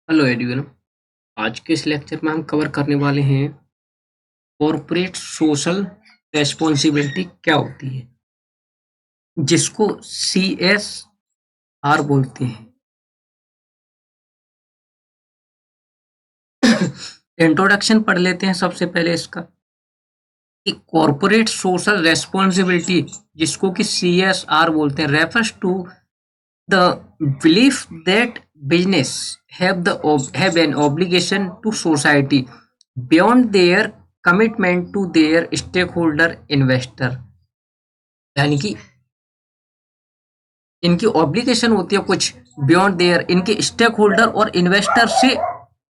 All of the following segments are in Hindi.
Hello everyone. आज के इस लेक्चर में हम कवर करने वाले हैं कॉर्पोरेट सोशल रेस्पॉन्सिबिलिटी क्या होती है, जिसको CSR बोलते हैं। इंट्रोडक्शन पढ़ लेते हैं सबसे पहले इसका कि कॉर्पोरेट सोशल रेस्पॉन्सिबिलिटी, जिसको कि CSR बोलते हैं, refers to the belief that business have an obligation to society beyond their commitment to their stakeholder investor। यानी कि इनकी ऑब्लिगेशन होती है कुछ बियॉन्ड देयर, इनके स्टेक होल्डर और इन्वेस्टर से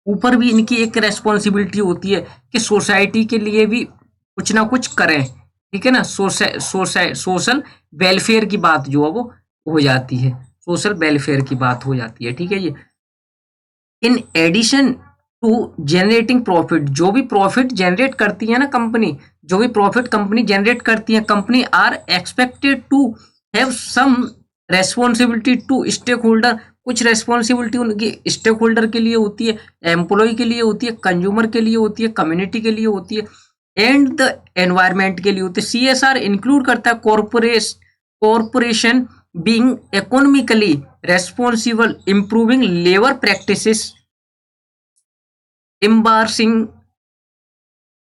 ऊपर भी इनकी एक रेस्पॉन्सिबिलिटी होती है कि सोसाइटी के लिए भी कुछ ना कुछ करें। ठीक है ना। सोशल वेलफेयर की बात जो है वो हो जाती है, सोशल वेलफेयर की बात हो जाती है। ठीक है। ये in addition to generating profit, जो भी प्रॉफिट जनरेट करती है ना कंपनी, जो भी प्रॉफिट कंपनी जनरेट करती है, company are expected to have some responsibility to stakeholder. कुछ रेस्पॉन्सिबिलिटी उनकी स्टेक होल्डर के लिए होती है, एम्प्लॉय के लिए होती है, कंज्यूमर के लिए होती है, कम्युनिटी के लिए होती है, एंड द एनवायरमेंट के लिए होती है। CSR इंक्लूड करता है corporation being economically responsible, improving labor practices, embarrassing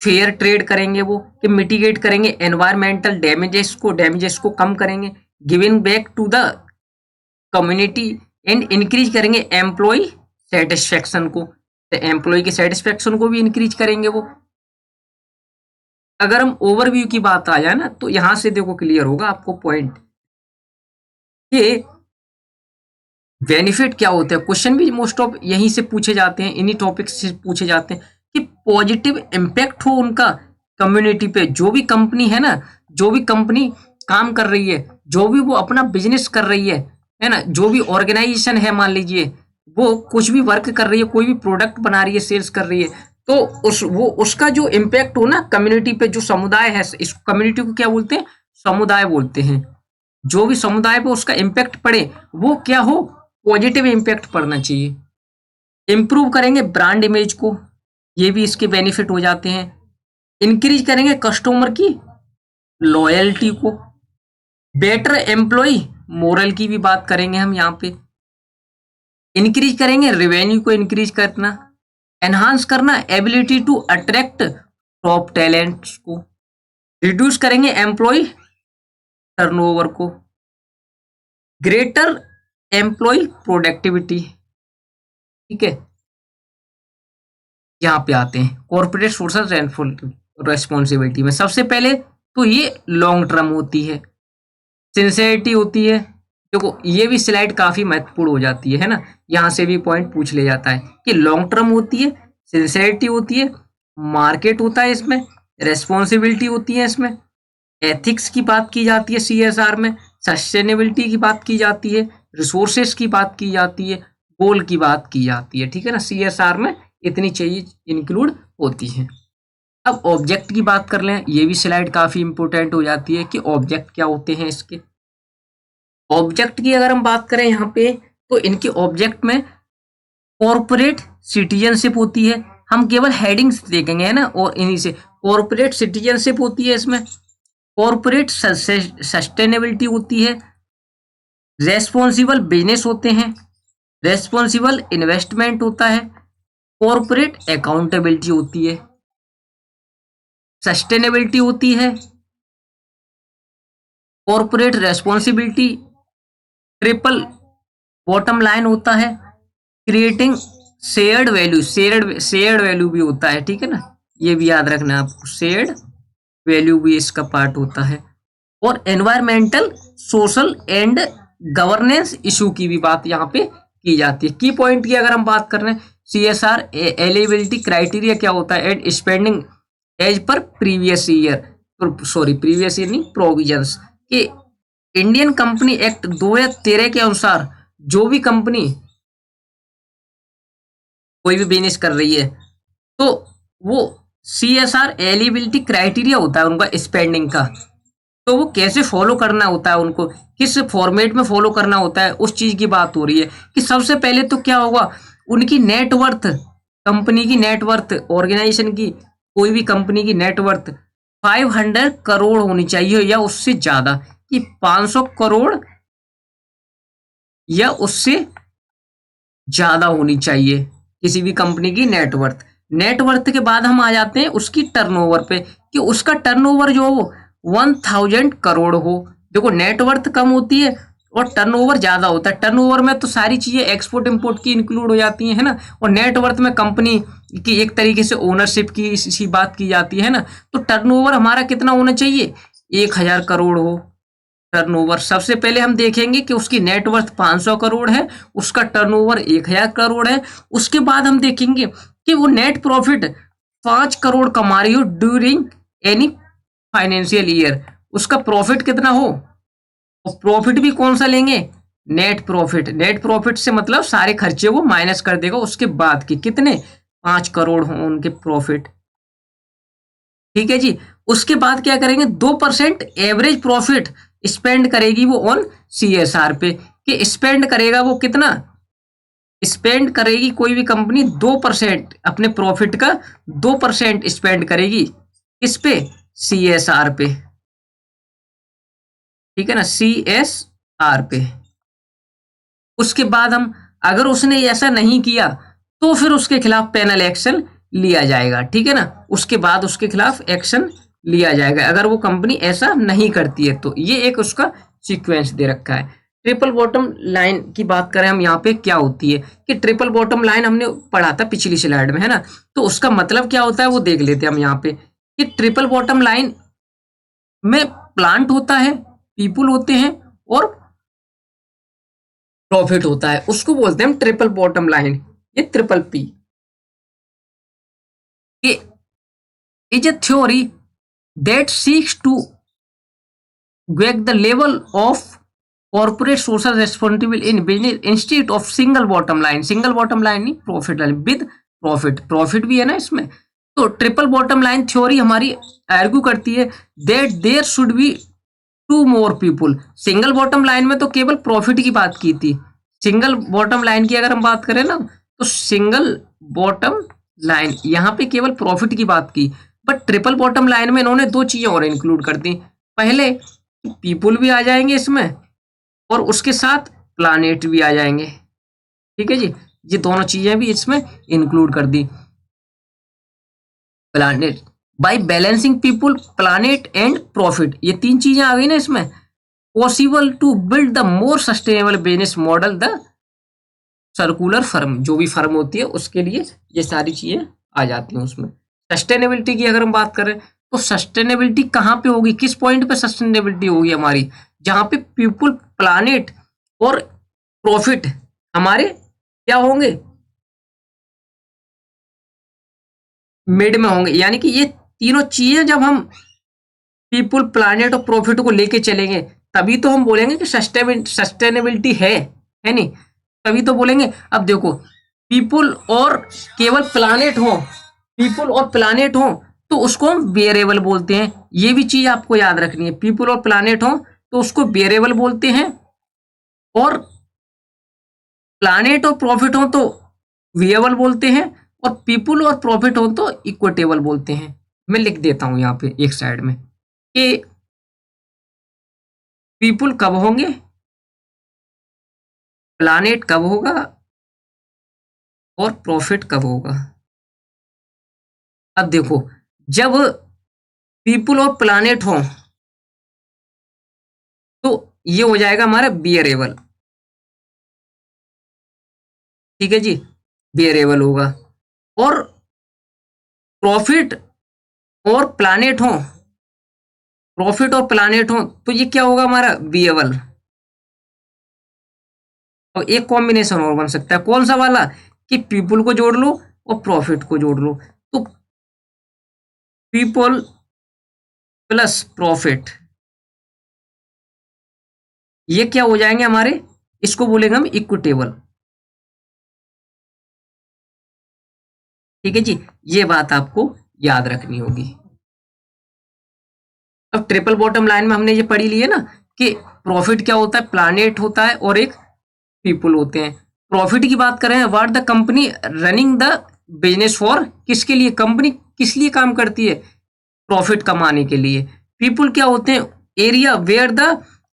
fair trade करेंगे वो, कि मिटिगेट करेंगे एनवायरमेंटल डैमेजेस को कम करेंगे, giving back to the community and increase करेंगे एम्प्लॉय सेटिस्फेक्शन को, एम्प्लॉय के सेटिस्फेक्शन को भी इंक्रीज करेंगे वो। अगर हम ओवरव्यू की बात आ जाए ना, तो यहां से देखो क्लियर होगा आपको पॉइंट कि बेनिफिट क्या होते हैं। क्वेश्चन भी मोस्ट ऑफ यहीं से पूछे जाते हैं, इन्हीं टॉपिक से पूछे जाते हैं कि पॉजिटिव इम्पैक्ट हो उनका कम्युनिटी पे। जो भी कंपनी है ना, जो भी कंपनी काम कर रही है, जो भी वो अपना बिजनेस कर रही है ना, जो भी ऑर्गेनाइजेशन है, मान लीजिए वो कुछ भी वर्क कर रही है, कोई भी प्रोडक्ट बना रही है, सेल्स कर रही है, तो उसका जो इम्पैक्ट हो ना कम्युनिटी पे, जो समुदाय है, इस कम्युनिटी को क्या बोलते हैं? समुदाय बोलते हैं। जो भी समुदाय पे उसका इम्पैक्ट पड़े, वो क्या हो? पॉजिटिव इम्पैक्ट पड़ना चाहिए। इंप्रूव करेंगे ब्रांड इमेज को, ये भी इसके बेनिफिट हो जाते हैं। इंक्रीज करेंगे कस्टमर की लॉयल्टी को। बेटर एम्प्लॉय मोरल की भी बात करेंगे हम यहाँ पे। इंक्रीज करेंगे रेवेन्यू को, इंक्रीज करना, एनहांस करना ability to attract top talents को। रिड्यूस करेंगे एम्प्लॉय टर्नओवर को। Greater employee productivity. ठीक है। यहाँ पे आते हैं कॉर्पोरेट सोशल रेस्पॉन्सिबिलिटी में। सबसे पहले तो ये लॉन्ग टर्म होती है, सिंसियरिटी होती है। देखो ये भी स्लाइड काफी महत्वपूर्ण हो जाती है ना, यहाँ से भी पॉइंट पूछ ले जाता है कि लॉन्ग टर्म होती है, सिंसियरिटी होती है, मार्केट होता है इसमें, रेस्पॉन्सिबिलिटी होती है इसमें, एथिक्स की बात की जाती है CSR में, सस्टेनेबिलिटी की बात की जाती है, रिसोर्सेस की बात की जाती है, गोल की बात की जाती है। ठीक है ना। CSR में इतनी चीज इंक्लूड होती है। अब ऑब्जेक्ट की बात कर लें, ये भी स्लाइड काफी इंपॉर्टेंट हो जाती है कि ऑब्जेक्ट क्या होते हैं इसके। ऑब्जेक्ट की अगर हम बात करें यहाँ पे, तो इनके ऑब्जेक्ट में कॉर्पोरेट सिटीजनशिप होती है। हम केवल हेडिंग्स देखेंगे है ना, और इन्हीं से कॉर्पोरेट सिटीजनशिप होती है इसमें, कॉर्पोरेट सस्टेनेबिलिटी होती है, रेस्पॉन्सिबल बिजनेस होते हैं, रेस्पॉन्सिबल इन्वेस्टमेंट होता है, कॉर्पोरेट अकाउंटेबिलिटी होती है, सस्टेनेबिलिटी होती है, corporate responsibility, triple bottom line होता है, creating shared value, shared value भी होता है। ठीक है ना, ये भी याद रखना आपको, शेयर्ड वैल्यू भी इसका पार्ट होता है। और environmental social and governance issue की भी बात यहाँ पे की जाती है। की पॉइंट की अगर हम बात कर रहे हैं, CSR एलिजिबिलिटी क्राइटेरिया क्या होता है? And spending as per previous year नहीं, प्रोविजंस कि इंडियन कंपनी एक्ट 2013 के अनुसार जो भी कंपनी कोई भी बिजनेस कर रही है, तो वो CSR एलिजिबिलिटी क्राइटेरिया होता है उनका स्पेंडिंग का, तो वो कैसे फॉलो करना होता है, उनको किस फॉर्मेट में फॉलो करना होता है, उस चीज की बात हो रही है। कि सबसे पहले तो क्या होगा, उनकी नेटवर्थ, कंपनी की नेटवर्थ, ऑर्गेनाइजेशन की, कोई भी कंपनी की नेटवर्थ 500 करोड़ होनी चाहिए या उससे ज्यादा, कि 500 करोड़ या उससे ज्यादा होनी चाहिए किसी भी कंपनी की नेटवर्थ। नेटवर्थ के बाद हम आ जाते हैं उसकी टर्नओवर पे, कि उसका टर्नओवर जो हो 1000 करोड़ हो। देखो नेटवर्थ कम होती है और टर्नओवर ज्यादा होता है। टर्नओवर में तो सारी चीजें एक्सपोर्ट इंपोर्ट की इंक्लूड हो जाती है ना, और नेटवर्थ में कंपनी की एक तरीके से ओनरशिप की इसी बात की जाती है ना। तो टर्नओवर हमारा कितना होना चाहिए, 1000 करोड़ हो टर्नओवर। सबसे पहले हम देखेंगे कि उसकी नेटवर्थ 500 करोड़ है, उसका टर्नओवर 1000 करोड़ है। उसके बाद हम देखेंगे कि वो नेट प्रॉफिट 5 करोड़ कमा रही हो ड्यूरिंग एनी फाइनेंशियल ईयर। उसका प्रॉफिट कितना हो, और प्रॉफिट भी कौन सा लेंगे, नेट प्रॉफिट। नेट प्रॉफिट से मतलब सारे खर्चे वो माइनस कर देगा उसके बाद के कितने, 5 करोड़ हो उनके प्रॉफिट। ठीक है जी। उसके बाद क्या करेंगे, 2% एवरेज प्रॉफिट स्पेंड करेगी वो ऑन CSR पे, कि स्पेंड करेगा वो कितना, स्पेंड करेगी कोई भी कंपनी 2% अपने प्रॉफिट का, 2% स्पेंड करेगी किस पे, CSR पे। ठीक है ना, CSR पे। उसके बाद हम, अगर उसने ऐसा नहीं किया तो फिर उसके खिलाफ पेनल एक्शन लिया जाएगा। ठीक है ना, उसके बाद उसके खिलाफ एक्शन लिया जाएगा अगर वो कंपनी ऐसा नहीं करती है तो। ये एक उसका सीक्वेंस दे रखा है। ट्रिपल बॉटम लाइन की बात करें हम यहाँ पे, क्या होती है कि ट्रिपल बॉटम लाइन हमने पढ़ा था पिछली स्लाइड में, है ना। तो उसका मतलब क्या होता है वो देख लेते हैं हम यहाँ पे, कि ट्रिपल बॉटम लाइन में प्लांट होता है, पीपुल होते हैं और प्रॉफिट होता है, उसको बोलते हैं हम ट्रिपल बॉटम लाइन। ये triple P is a theory that seeks to get the level of corporate social responsibility in business instead of single bottom line। Single bottom line नहीं, profit line with profit, profit भी है ना इसमें। तो ट्रिपल बॉटम लाइन थ्योरी हमारी आर्ग्यू करती है that there should be two more people. Single bottom line में तो केवल प्रॉफिट की बात की थी। सिंगल बॉटम लाइन की अगर हम बात करें ना, तो सिंगल बॉटम लाइन यहाँ पे केवल प्रॉफिट की बात की, बट ट्रिपल बॉटम लाइन में इन्होंने दो चीजें और इंक्लूड कर दी। पहले पीपुल भी आ जाएंगे इसमें, और उसके साथ प्लानेट भी आ जाएंगे। ठीक है जी, ये दोनों चीजें भी इसमें इंक्लूड कर दी। Planet by balancing people, planet and profit, ये तीन चीजें आ गई ना इसमें। Possible to build the more sustainable business model, the circular firm, जो भी फर्म होती है उसके लिए ये सारी चीजें आ जाती हैं उसमें। सस्टेनेबिलिटी की अगर हम बात करें तो सस्टेनेबिलिटी कहाँ पे होगी, किस पॉइंट पे सस्टेनेबिलिटी होगी हमारी, जहां पे पीपुल, प्लानेट और प्रॉफिट हमारे क्या होंगे, मिड में होंगे। यानी कि ये तीनों चीजें जब हम पीपुल, प्लानेट और प्रॉफिट को लेके चलेंगे तभी तो हम बोलेंगे कि सस्टेनेबिलिटी है नहीं, तभी तो बोलेंगे। अब देखो पीपुल और केवल प्लानेट हो, पीपुल और प्लानेट हो तो उसको हम वेरिएबल बोलते हैं। ये भी चीज आपको याद रखनी है, पीपुल और प्लानेट हो तो उसको वेरिएबल बोलते हैं, और प्लानेट और प्रॉफिट हो तो वेरिएबल बोलते हैं, और पीपुल और प्रॉफिट हो तो इक्विटेबल बोलते हैं। मैं लिख देता हूं यहाँ पे एक साइड में कि पीपुल कब होंगे, प्लानेट कब होगा, और प्रॉफिट कब होगा। अब देखो जब पीपुल और प्लानेट हो तो ये हो जाएगा हमारा वेरिएबल। ठीक है जी, वेरिएबल होगा। और प्रॉफिट और प्लानेट हो, प्रॉफिट और प्लानेट हो तो ये क्या होगा हमारा, वेरिएबल। और एक कॉम्बिनेशन और बन सकता है, कौन सा वाला, कि पीपुल को जोड़ लो और प्रॉफिट को जोड़ लो, तो पीपल प्लस प्रॉफिट, ये क्या हो जाएंगे हमारे, इसको बोलेंगे हम इक्विटेबल। ठीक है जी, ये बात आपको याद रखनी होगी। अब ट्रिपल बॉटम लाइन में हमने ये पढ़ी ली है ना कि प्रॉफिट क्या होता है, प्लानेट होता है और एक पीपुल होते हैं। प्रॉफिट की बात करें, what the company running the business for, किसके लिए कंपनी किस लिए काम करती है, प्रॉफिट कमाने के लिए। पीपुल क्या होते हैं, area where the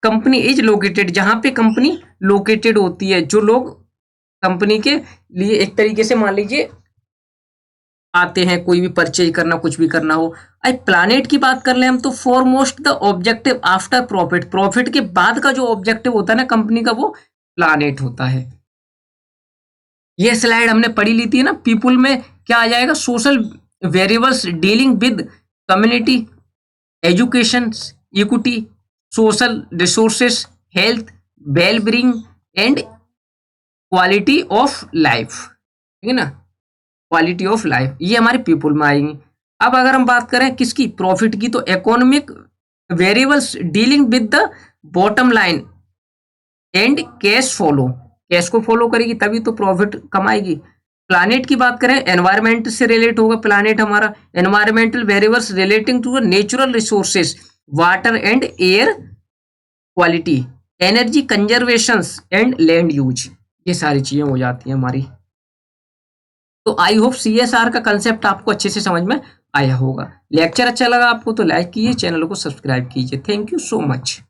company is located, जहां पे कंपनी लोकेटेड होती है, जो लोग कंपनी के लिए एक तरीके से मान लीजिए आते हैं, कोई भी परचेज करना, कुछ भी करना हो। आई प्लानेट की बात कर ले हम तो foremost the objective after profit, profit के बाद का जो ऑब्जेक्टिव होता है ना कंपनी का, वो प्लानेट होता है। ये स्लाइड हमने पढ़ी ली थी ना, पीपुल में क्या आ जाएगा, social variables dealing with community, education, equity, social resources, health, well being and quality of life, ठीक है ना, क्वालिटी ऑफ लाइफ, ये हमारे पीपुल में आएंगे। अब अगर हम बात करें किसकी, प्रॉफिट की, तो economic variables dealing with the bottom line and cash follow, cash को फॉलो करेगी तभी तो प्रॉफिट कमाएगी। प्लानेट की बात करें, एनवायरमेंट से रिलेट होगा प्लानेट हमारा, environmental variables relating to natural resources, water and air quality, energy conservation and land use, ये सारी चीजें हो जाती हैं हमारी। तो आई होप CSR का कंसेप्ट आपको अच्छे से समझ में आया होगा। लेक्चर अच्छा लगा आपको तो लाइक कीजिए, चैनल को सब्सक्राइब कीजिए। Thank you so much.